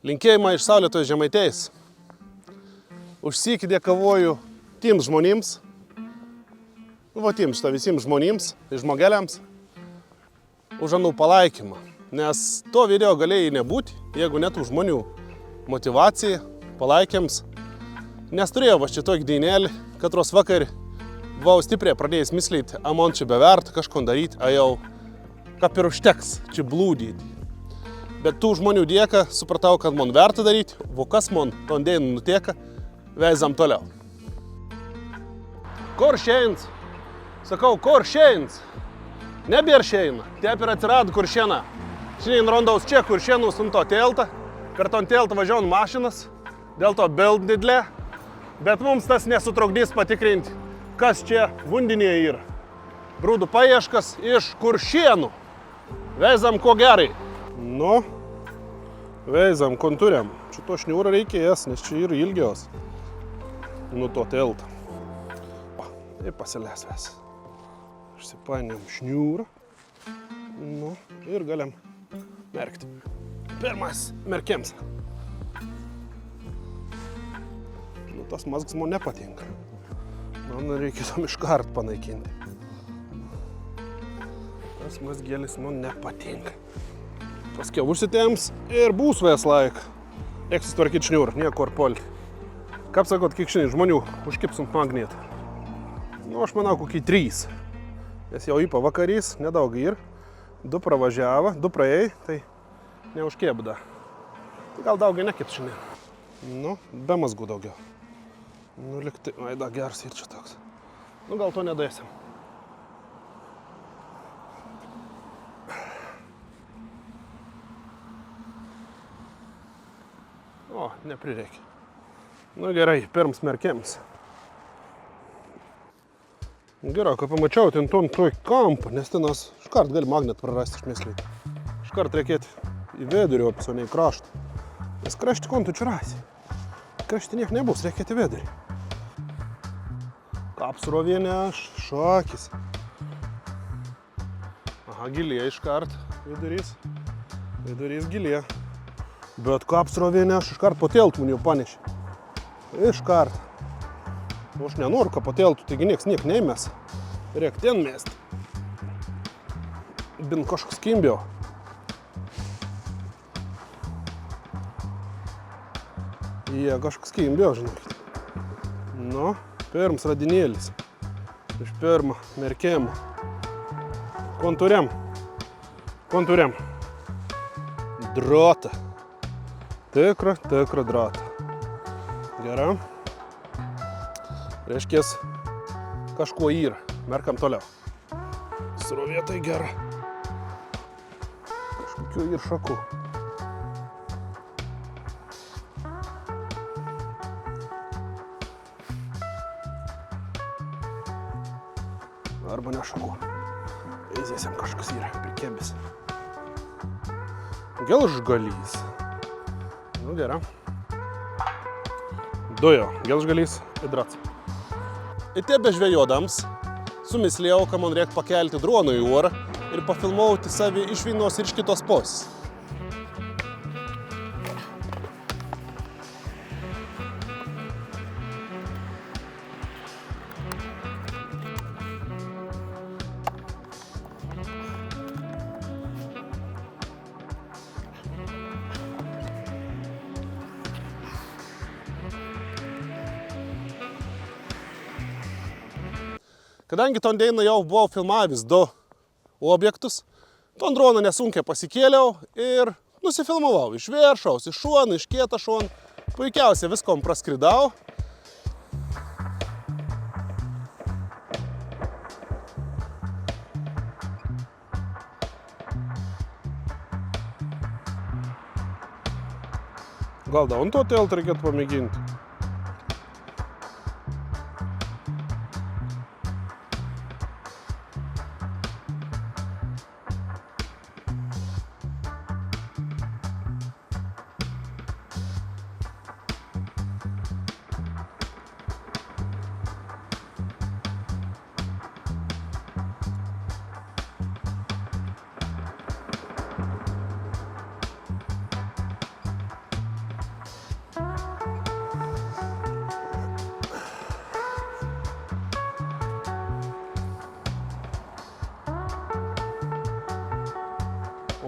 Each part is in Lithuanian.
Linkėjimą iš Saulėtojos Žemaitės. Užsykį dėkavoju tiems žmonėms, visiems žmonėms, žmogeliams, už anų palaikymą. Nes to video galėjai nebūti, jeigu netų žmonių motivacija, palaikyms. Nes turėjau va šitokį dainelį, katros vakar buvau stipriai pradėjęs myslėti, a man čia beverta kažko daryti, a jau kaip ir užteks čia blūdyti. Bet tų žmonių dėka supratau, kad man verta daryti, o kas man ton dėjimu nutieka, veizam toliau. Kur šeins? Sakau, kur šeins? Nebėr šeina, taip ir atsirado Kuršėna. Šiandien rondaus čia Kuršėnus ant to teltą, kartu ant teltą važiuojant mašinas, dėl to bild didlė, bet mums tas nesutrukdys patikrinti, kas čia vundinėje yra. Brūdų paieškas iš Kuršėnų. Veizam ko gerai. Nu, veizam kontūriam. Šito šniūrą reikės, nes čia yra ilgios. Nu to teltą. Ir pasilės ves. Išsipainėm šniūrą. Nu, ir galim merkti. Pirmas merkiams. Nu, tas mazgas man nepatinka. Man reikėtų iškart panaikinti. Tas mazgėlis man nepatinka. Paskiau užsitėms ir būs vės laik. Reikia sutvarkyti šniūrą, nieko ar polti. Kaip sakot, kiek šiandien žmonių užkips ant magnetą? Nu, aš manau, kokį 3. Nes jau į pavakarys, nedaug ir. 2 pravažiavo, 2 praėjai, tai neužkėbu dar. Tai gal daugiai nekips šiandien. Nu, be mazgų daugiau. Nu, liktai, da, geras ir čia toks. Nu, gal to nedėsim. O, neprireikia. Nu gerai, pirms merkiams. Gerai, kai pamačiau ten toj kampą, nes tenas iškart gali magnetą prarasti išmeslyti. Iškart reikėti į vidurį, o ne į kraštą. Nes kraštį kontų čia rasi. Kraštį niek nebus, reikėti į vidurį. Kapsrovienė, šakis. Aha, gilė iškart, vidurys. Vidurys gilė. Bet kapsrovienė aš iškart po teltų man jau panešė. Iškart. O aš nenoriu, kad po teltų, taigi nieks neįmes. Reik ten mest. Bin kažkas kimbiau. Jie kažkas kimbiau, žinokit. Nu, pirms radinėlis. Iš pirmą merkėjimą. Kontūriam. Kontūriam. Drotą. Tikra drata. Gerai. Reiškės, kažkuo yra. Merkam toliau. Srovė tai gera. Kažkokių ir šakų. Arba ne šakų. Eizėsim kažkas yra prikėbis. Gelžgalys. Nu, gerai. Dujo, gelžgalys ir drats. Ir tie bežvejodams sumislėjau, kad man reikia pakelti droną į orą ir pafilmuoti savi iš vienos ir iš kitos pusės. Kadangi ton dainą jau buvau filmavęs 2 objektus, ton droną nesunkiai pasikėliau ir nusifilmavau iš viršaus, iš šono, iš kietą šoną. Puikiausiai viskom praskridau. Gal da ant to teltą reikėtų pamėginti.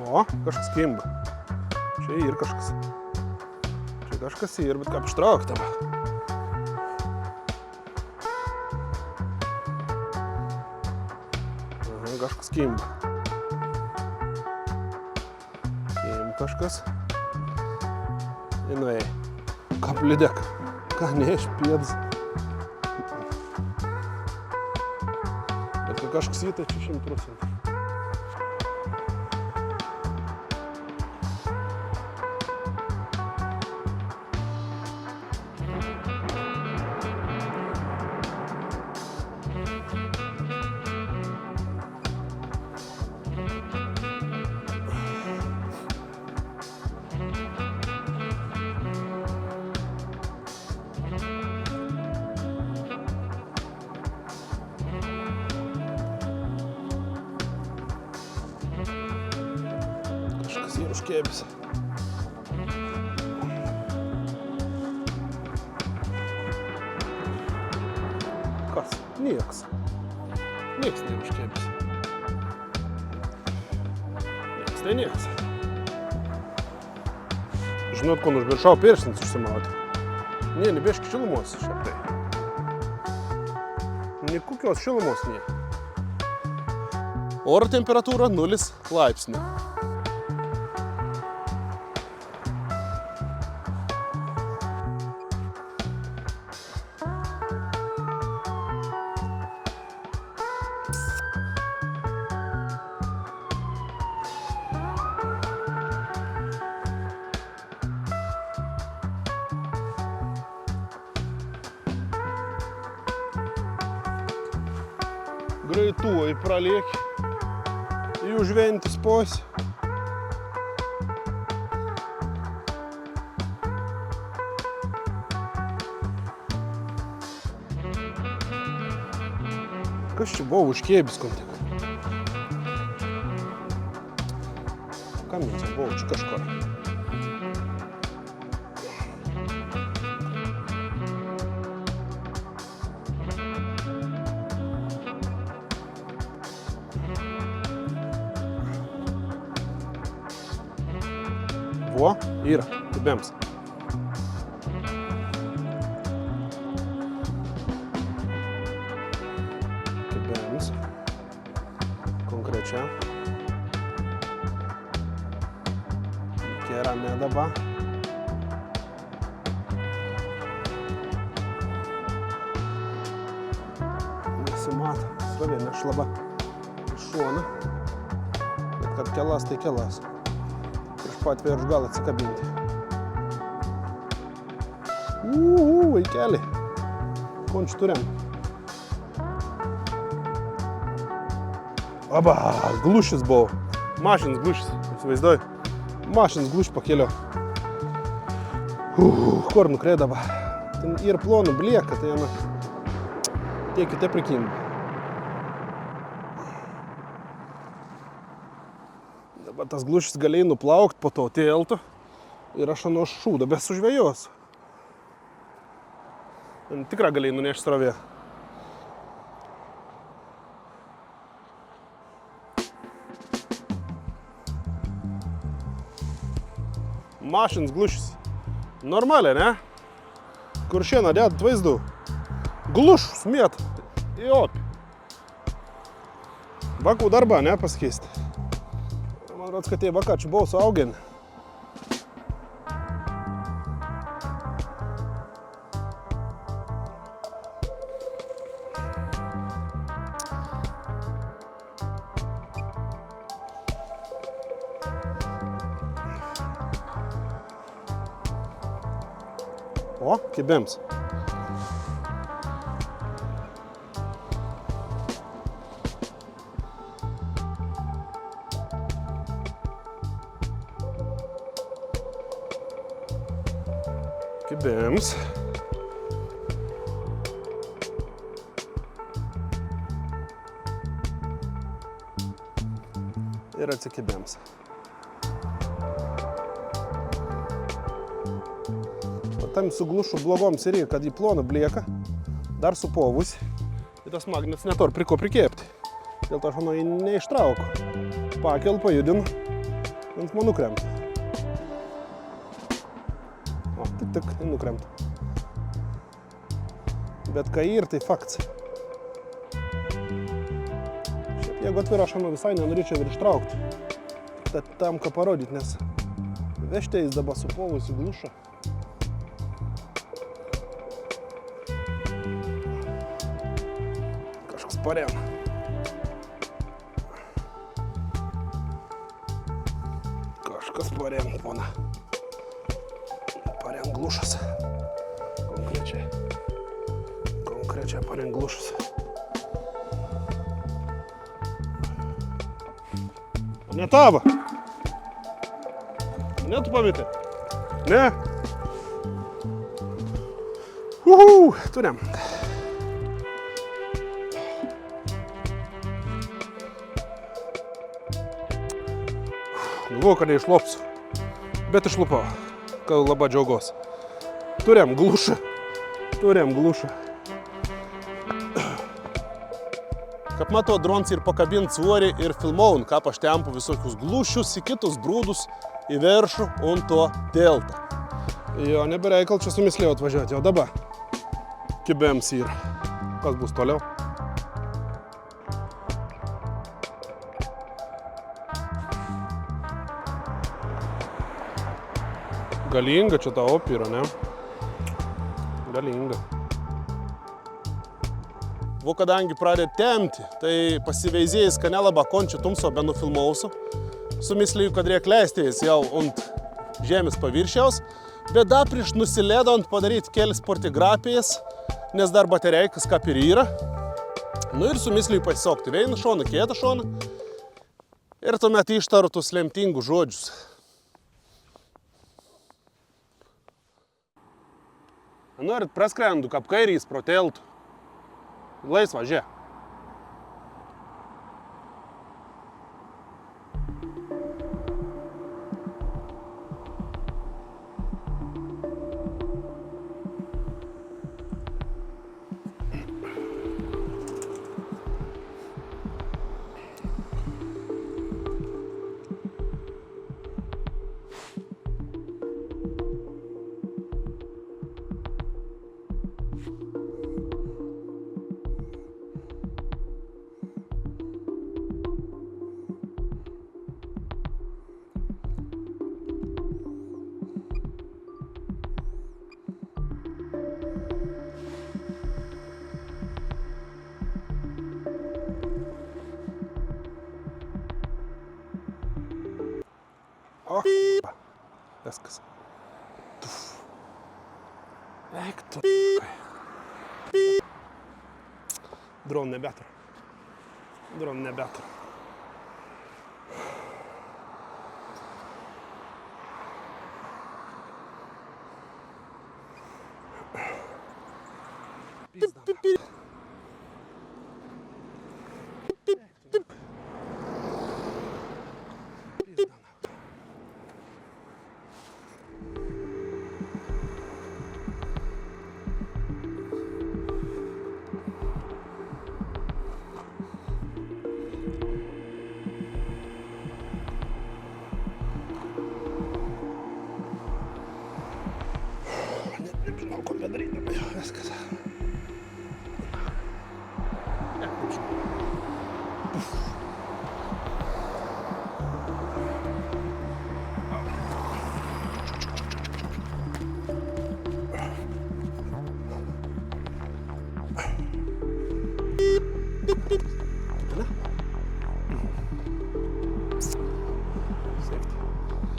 O, kažkas kimba. Čia ir kažkas. Čia kažkas ir, bet kaip ištrauktama. Aha, kažkas kimba. Kažkas. Jinai. Kaplidek. Ką neišpėdas. Bet kažkas įtai čia 100%. Kažkas ir užkėbis. Kas? Nieks. Nieks neužkėbis. Nieks tai nieks. Žinot, ko užmiršau pirštins užsimauti? Ne, nebieški šilumos šiaip tai. Nikokios šilumos ne. Oro temperatūra 0 laipsnių. Greituoju pralieki į užventis posi. Kas čia buvo užkėbis kom tik? Kam čia buvo čia kažkur? Vo, yra, kibėms. Kibėms. Konkrečia. Kėra medaba. Nesimato, stovėnė šlaba iš šoną. Bet kad kelas, tai kelas. Pat virš gal atsikabinti. Vaikeli. Konč turėm. Aba, glušis buvo. Mašins glušis, įsivaizduoju. Mašins glušis pakėlio. Kur nukrėdavo. Ten ir plonų blieka, tai jame tiek kite prikimba. Dabar tas glušis galėjai nuplaukt po to tiltu ir aš ant šūdą be sužvejos. Tikrą galėjai nunešti srovė. Mašins glušis. Normaliai, ne? Kur šiandien dėt vaizdų. Glušus mėt į opį. Bakų darbą, ne, pasikeisti. Man rods, kad tie bakačių buvo suaugini. O, kibėms. Kibėms. Ir atsikibėms. Tam su glušu blogom serija, kad į ploną blieka, dar supovus. Ir tas magnetas netor priko prikėpti. Dėl to aš manau, jį neištrauku. Pakel, pajudinu Ant man nukrenta. O, tik, nukrenta. Bet kai ir, tai fakts. Šiaip, jeigu atvira šana visai nenorėčiau ir ištraukti. Tad tam, ką parodyti, nes vežtė jis dabar supovusi gluša. Kažkoks parem. Kažkas parem, pona. Parem glušas. Konkrečiai parem glušas. Ne tavo? Ne tu pametė? Ne? Turim. Galvoju, kad neišlopsiu. Bet išlupau, kad labai džiaugos. Turim glušą. Kaip matau, drons ir pakabint svorį ir filmaun, kaip aš tempu visokius glušius į kitus brūdus į viršų ant to teltą. Jo, nebereikal čia su mislėjau atvažiuoti, jau dabar. Kibėms yra. Kas bus toliau? Galinga čia ta opera, ne? Galinga. Vo kadangi pradė tempti, tai pasiveizėjęs, kad nelaba končių tumso be nufilmausiu. Su misliju, kad reikia leistėjęs jau ant žemės paviršiaus, bet dar prieš nusiledant padaryti kelias portigrafijas, nes dar batereikas kaip ir yra. Nu ir su misliju pasisokti vieną šoną, kitą šoną ir tuomet ištaru tus lemtingus žodžius. Norit praskrendu kaip kairys pro teltų. Laisva, žė. O, viskas. Eik tu. Dron nebeturiu. Nežinau, ko padaryti. Viskas.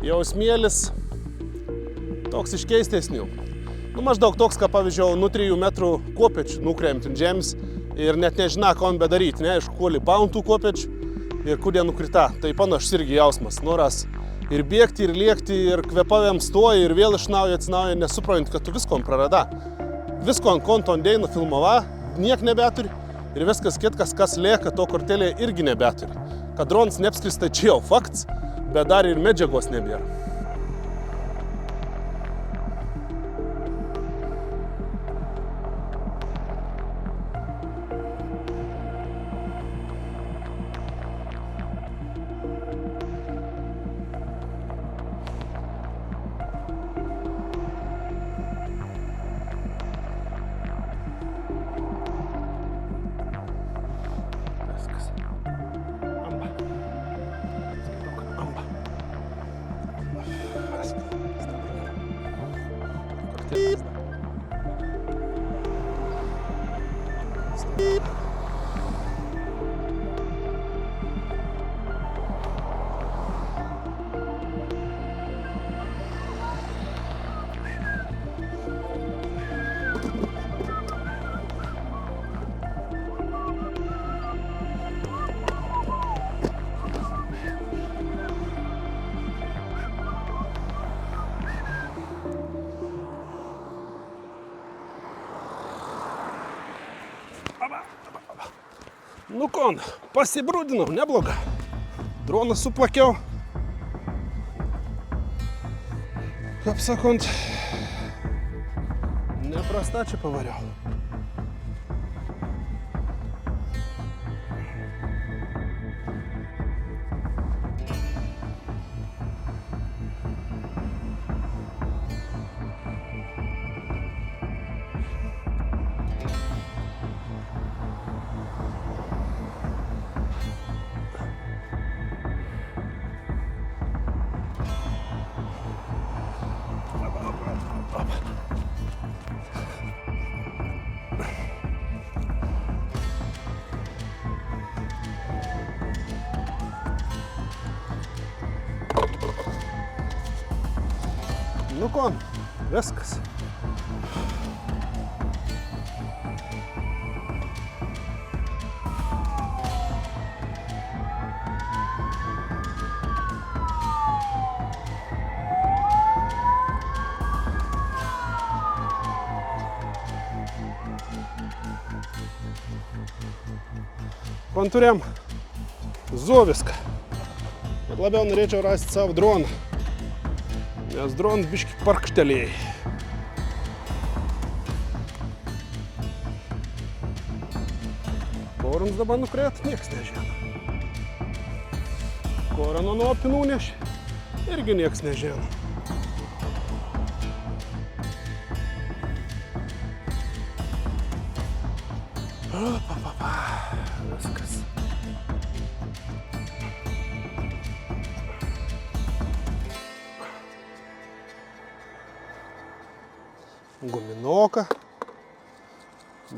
Jau smėlis toks iš keistesnių. Nu, maždaug toks, ką pavyzdžiui, nu 3 metrų kopečių nukremti ant žemės ir net nežina, ko man bedaryti, neaišku, kuo lipaun tų kopečių ir kur jie nukrita. Tai panašus irgi jausmas, noras ir bėgti, ir lėkti, ir kvėpavėm stoja, ir vėl iš naujo atsinauja, nesuprant, kad tu visko prarada. Visko ant konto ant deino filmava, niek nebeturi, ir viskas kitkas, kas lieka, to kortelėje irgi nebeturi. Kad dronas neapskrista, čia jau fakts, bet dar ir medžiagos nebėra. Nu kon, pasibrūdinau, nebloga. Droną suplakiau. Kaip sakant, neprasta čia pavariau. Nu kon, viskas. Kon turėjom Zoviską. Bet labiau norėčiau rasti savo droną. Nes dronas biški parkštelėjai. Korins dabar nukrėt, nieks nežino. Korino nuo pinų nešė, irgi nieks nežino. Viskas. Guminoka,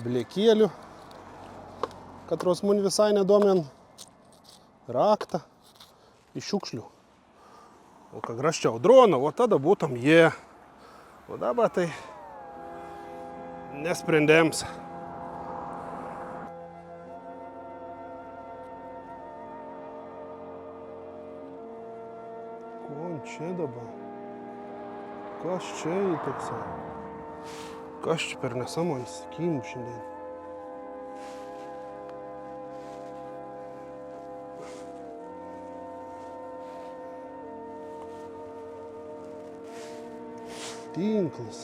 blėkėlių, katros mun visai nedomen, raktą iš šiukšlių. O ką graščiau droną, o tada būtum jie. O dabar tai nesprendėms. Kon čia dabar? Kas čia įtoksai? Kas čia per nesąmonės kim šiandien? Tinklas.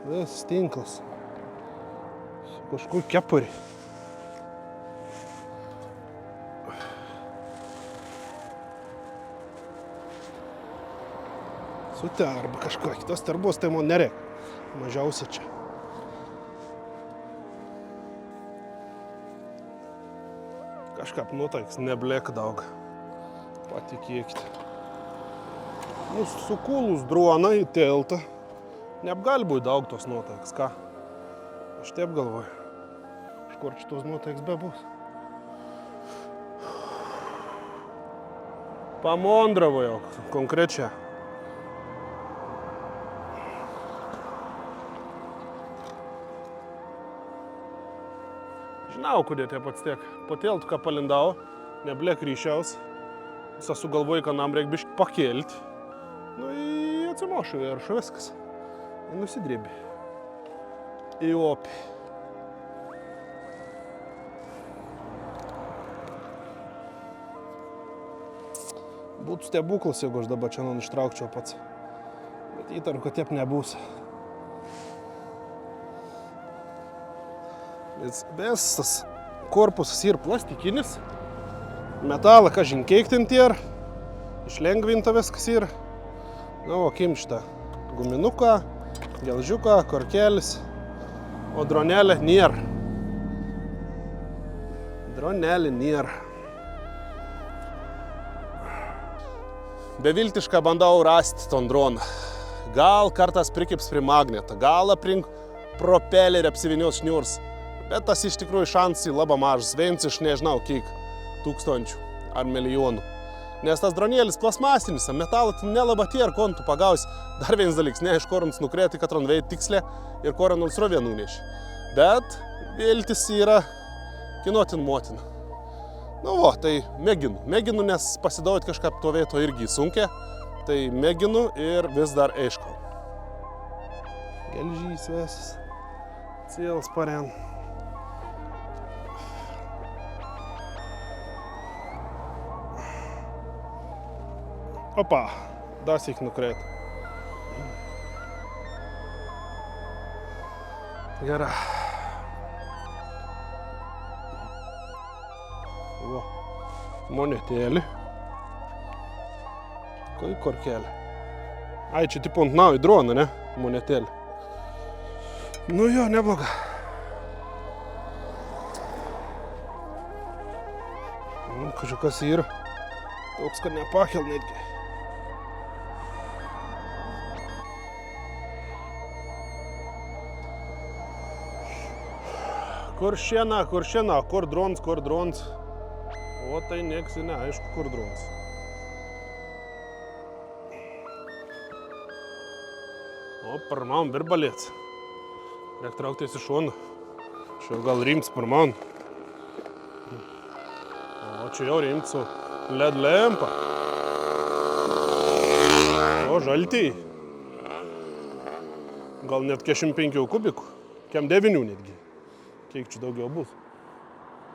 Visas tinklas. Su kažkur kepurį. Su terba kažkur. Kitos terbos tai man nereik. Mažiausia čia. Kažkaip nutaiks neblėk daug. Patikėkite. Nu, sukulus droną į teltą. Neapgali būt daug tos nutaiks, ką? Aš taip galvoju. Iš kur šitos nutaiks bebus? Pamondravo jau konkrečiai. Žinau, kodėl tie pats tiek. Po teltų, ką palindau, neblėk ryšiaus. Visą sugalvoju, kad nam reik biškį pakelti. Nu, į atsimošu viršų viskas. Į nusidrėbį. Į opį. Būtų stebuklas, jeigu aš dabar čia ištraukčiau pats. Bet įtaru, kad taip nebus. Visas korpusas yra plastikinis, metalą kažin keiktinti yra, išlengvinta viskas yra. Na, o kimšta guminuką, gelžiuką, korkelis, o dronelė nėra. Dronelė nėra. Beviltišką bandau rasti ton droną. Gal kartas prikips prie magnetą, gal aplink propelerį apsivinios šniurs. Bet tas iš tikrųjų šansai labai mažas, viens iš nežinau kiek tūkstančių ar milijonų. Nes tas dronėlis plasmasinis, metalą nelabai tie ir kontų pagausi. Dar vienas dalyks, ne iš korins nukrėti, kad ron veit tikslė ir korin srovė nunešė. Bet viltis yra kinotin motina. Nu vo, tai mėginu, nes pasidauti kažką to vieto irgi sunkia. Tai mėginu ir vis dar aišku. Gelžys visas, cėlas paren. Opa, dasik nukreit. Gerai. Va, monetėlį. Kai korkelė. Ai, čia tipo ant naujo droną, ne? Monetėlį. Nu jo, nebloga. Kažkas yra. Toks, kad nepakel netgi. Kur šiena, kur drons. O tai nieks neaišku, kur drons. O, pirmam virbalėts. Reik trauktis į šoną. Čia gal rims pirmam. O čia jau rimt su LED lempa. O, žaltį. Gal net 45 kubikų. Kem 9 netgi. Kiek čia daugiau bus.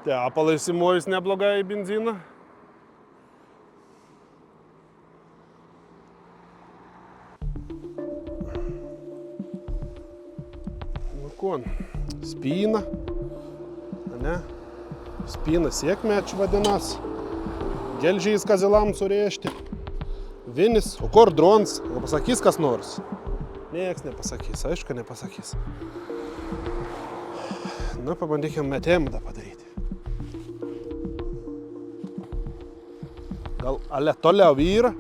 Tepalai simojus neblogai į benziną. Nu kon, spyna. Ne? Spyna sėkmėč vadinas. Gelžiais kazilam surėžti. Vinis, o kur drons? O pasakys kas nors? Nieks nepasakys, aišku nepasakys. Nu, pabandykim metėjimą tą padaryti. Gal ale toliau yra,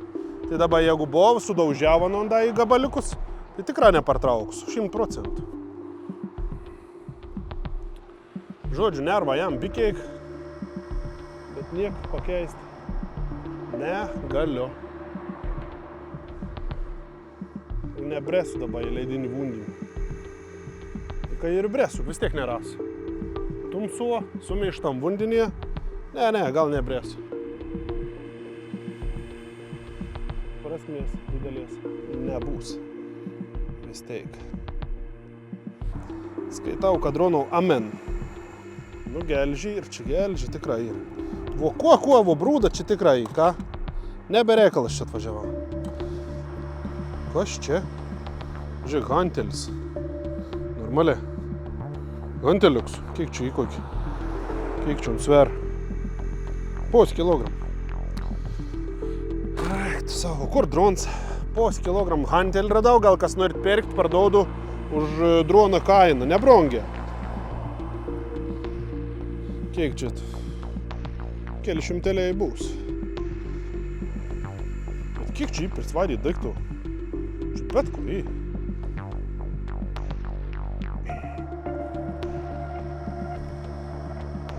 tai dabar jeigu buvo sudaužiavo nonda į gabaliukus, tai tikrai nepartrauks, 100%. Žodžiu, nerva jam bikiek, bet nieko pakeisti negaliu. Nebresu dabar į leidinį vundinį. Kai ir bresu, vis tiek nerasiu. Tumsuo, sumaištam vundinėje. Ne, gal nebresu. Prasmės didelės nebus. Vis tiek. Skaitau, kad dronau amen. Nu, gelži ir čia gelži tikrai yra. Vo kuo, vo brūda čia tikrai, ką? Nebereikalas čia atvažiavau. Kas čia? Žiūrėk, hantelis. Normaliai. Hanteliuks. Kiek čia įkokį? Kiek čia sver? Pos kilogram. Tu savo, kur drons? Pos kilogram hantelį radau, gal kas norit pirkt, parduodu už droną kainą. Nebrongė. Kiek čia? Keli šimteliai bus. Bet kiek čia įpirts vadyti daiktų? Čia bet kurį.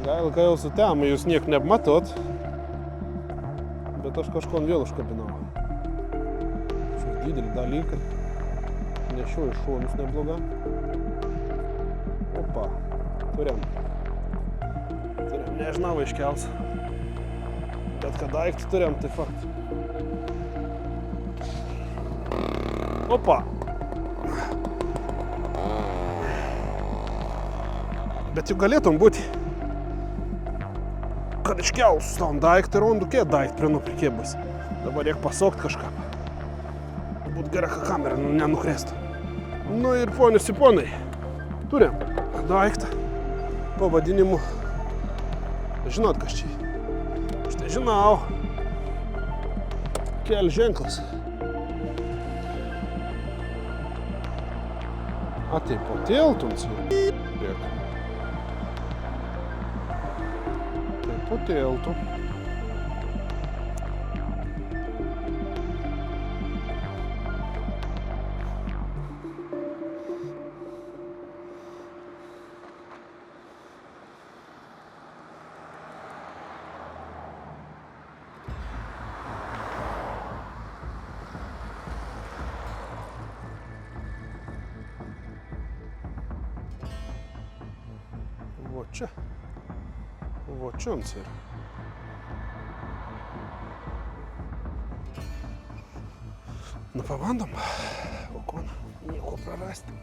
Gal, kai jau su tema, jūs niek neapmatot, bet aš kažkon vėl užkabinau. Čia didelį dalyką. Nešioju šonus nebloga. Opa, turim. Nežinau, iškels. Bet kad daiktį turim, tai fakt. Opa. Bet juk galėtum būti. Kad iškels tam daiktą ir on dukie daikt prie nuprikėbus. Dabar reik pasokt kažką. Būt gera, kad kamera nenukrėstų. Nu ir ponius ir ponai, turim daiktą pavadinimu. Žinot, kas čia? Štai žinau. Kel ženklas. A tai po tiltums jau. Tai po tiltų. Va čia ant yra. Nu, pabandom. O ko, nieko prarasti.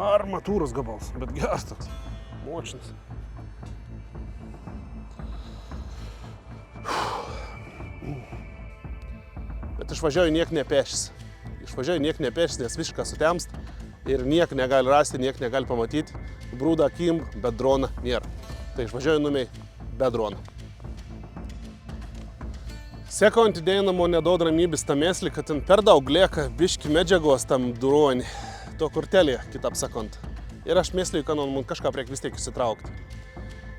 Armatūros gabals, bet geras toks. Močinas. Bet išvažiuoju niek nepešis. Nes visiškas sutemst ir niek negali rasti, niek negali pamatyti. Brūda akim, bet droną nėra. Tai išvažiuoju numiai be drono. Sekant įdėjinamo nedaug ramybės tam esli, kad ten per daug lieka biški medžiagos tam dronį. To kurtelė, kitap sakant. Ir aš mysliju, kad man kažką reik vis tiek įsitraukti.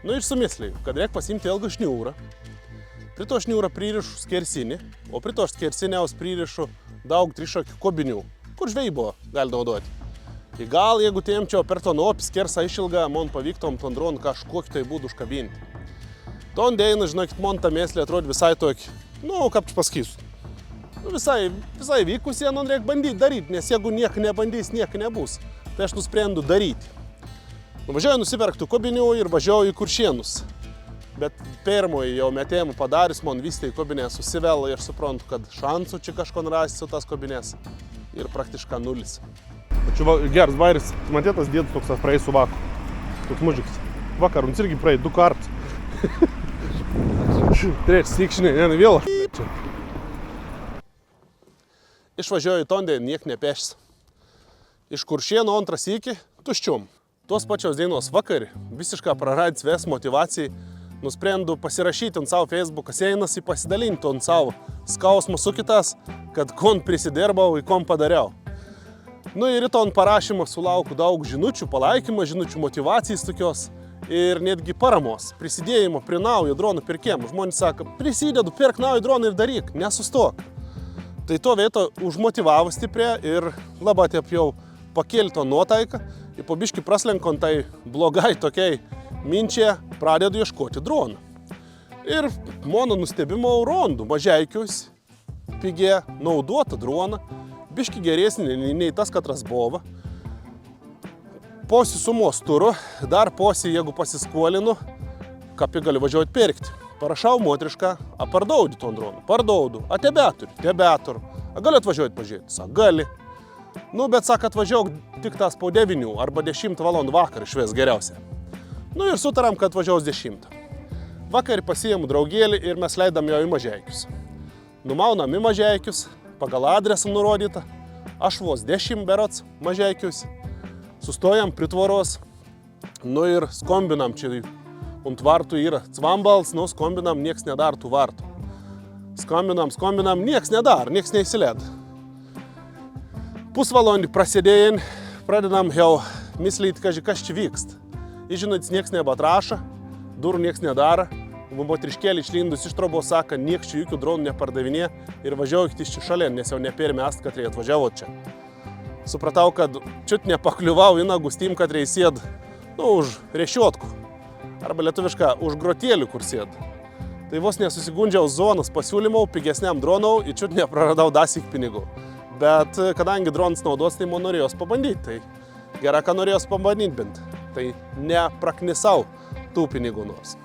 Nu ir sumysliju, kad reik pasimti ilgą šniūrą. Prie to šniūrą pririšu skersinį, o prie to skersiniaus pririšu daug trišokių kobinių, kur žvejybo gali naudoti. Ir gal, jeigu tiemčiau per to nuopį skersą išilgą, man pavyktom ton droną kažkokį tai būdų užkabinti. Ton dėjiną, žinokit, man tą myslį atrodo visai tokį, kaip čia pasakysiu. Visai vykusie, man reikia bandyti daryti, nes jeigu niek nebandys, niek nebus, tai aš nusprendu daryti. Nuvažiuoju nusipirktų kobinių ir važiuoju į Kuršėnus. Bet pirmoji jau metėjimų padarius, man vis tai kobinės susivela ir suprantu, kad šansų čia kažko rasti su tas kobinės ir praktiškai nulis. Čia geras vairis, matėtas dėdas toks praeis su vaku. Toks mužikas. Vakar, jis irgi praeis 2 kartus. Trečias tikšinė, ne vėl. Išvažiuoju į Tondę, niek nepešis. Iš Kuršėnų antras iki tuščiom. Tos pačios dienos vakarį, visiškai praradęs ves motivacijai, nusprendu pasirašyti ant savo Facebooką seinas ir pasidalinti ant savo skausmo su kitas, kad kon prisidirbau ir kon padariau. Nu ir ryto ant parašymo sulauku daug žinučių, palaikymo žinučių, motyvacijos tokios ir netgi paramos, prisidėjimo prie naujo dronų pirkimo. Žmonės sako, prisidedu, pirk naują droną ir daryk, nesustok. Tai to vieto užmotyvavo stipriai ir labai taip jau pakelto nuotaiką ir po biškį praslenkant tai blogai tokiai minčiai pradedu ieškoti droną. Ir mano nustebimo rondu mažeikius pigiai naudotą droną, biškį geresnį nei tas, katras buvo. Posi sumos turiu, dar posi, jeigu pasiskolinu, kapį galiu važiuoti pirkti. Parašau motrišką, pardaudi ton droną, pardaudu, tebeturiu. Gali atvažiuoti pažiūrėti, gali. Nu, bet sako, atvažiuok tik tas po 9 arba 10 valandų vakar išves geriausia. Nu ir sutaram, kad atvažiaus 10. Vakarį pasiėmu draugėlį ir mes leidam jo į Mažeikius. Numaunam į Mažeikius, pagal adresą nurodytą, aš vos 10 berods Mažeikius. Sustojam prie tvoros, nu ir skombinam čia, ant vartų yra cvambals, nu skombinam, nieks nedar tų vartų. Skombinam, nieks nedar, nieks neįsiled. Pusvalandį prasidėjant, pradedam jau myslyti, kas čia vyksta. Žinot, nieks nebatraša, durų nieks nedara. Motriškėlį išlindus iš trobos sako, nieks čia jokių dronų nepardavinė ir važiuokit iš čia šalien, nes jau nepirmest, kad reikia atvažiavot čia. Supratau, kad čiut nepakliuvau į nagus tim, kad reikia sėd, už rešiotku. Arba lietuvišką, už grotėlių, kur sėd. Tai vos nesusigundžiau zonas pasiūlymau pigesniam dronau ir čiut nepraradau dasik pinigų. Bet kadangi dronas naudos, tai man norėjos pabandyti. Tai gera, ką norėjos pabandyti bent. Tai nepraknisau tų pinigų nors.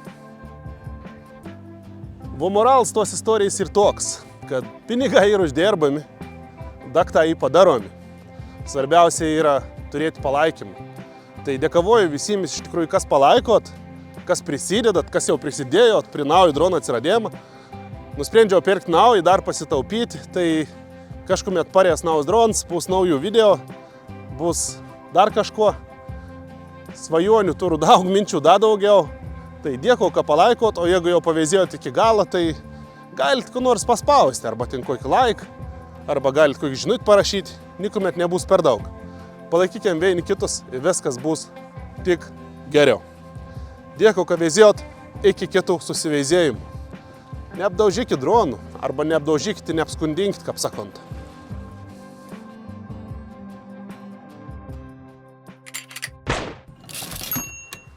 Moralas tos istorijos ir toks, kad pinigai yra uždirbami, daktą jį padaromi. Svarbiausia yra turėti palaikymą. Tai dėkavoju visiems iš tikrųjų, kas palaikot, kas prisidedat, kas jau prisidėjot prie naujo drono atsiradėjimą. Nusprendžiau pirkti naują, dar pasitaupyti, tai kažkuomet parės naujas dronas, bus naujų video, bus dar kažko. Svajonių turiu daug, minčių dar daugiau. Tai dėkau, ką palaikot, o jeigu jau paveizėjot iki galo, tai galit ko nors paspausti, arba ten kokį like, arba galit kokį žinutį parašyti, niekuomet nebus per daug. Palaikykim vieni kitus ir viskas bus tik geriau. Dėkau, ką veizėjot, iki kitų susiveizėjimų. Neapdaužykit dronų, arba neapdaužykit, neapskundinkit, kaip sakant.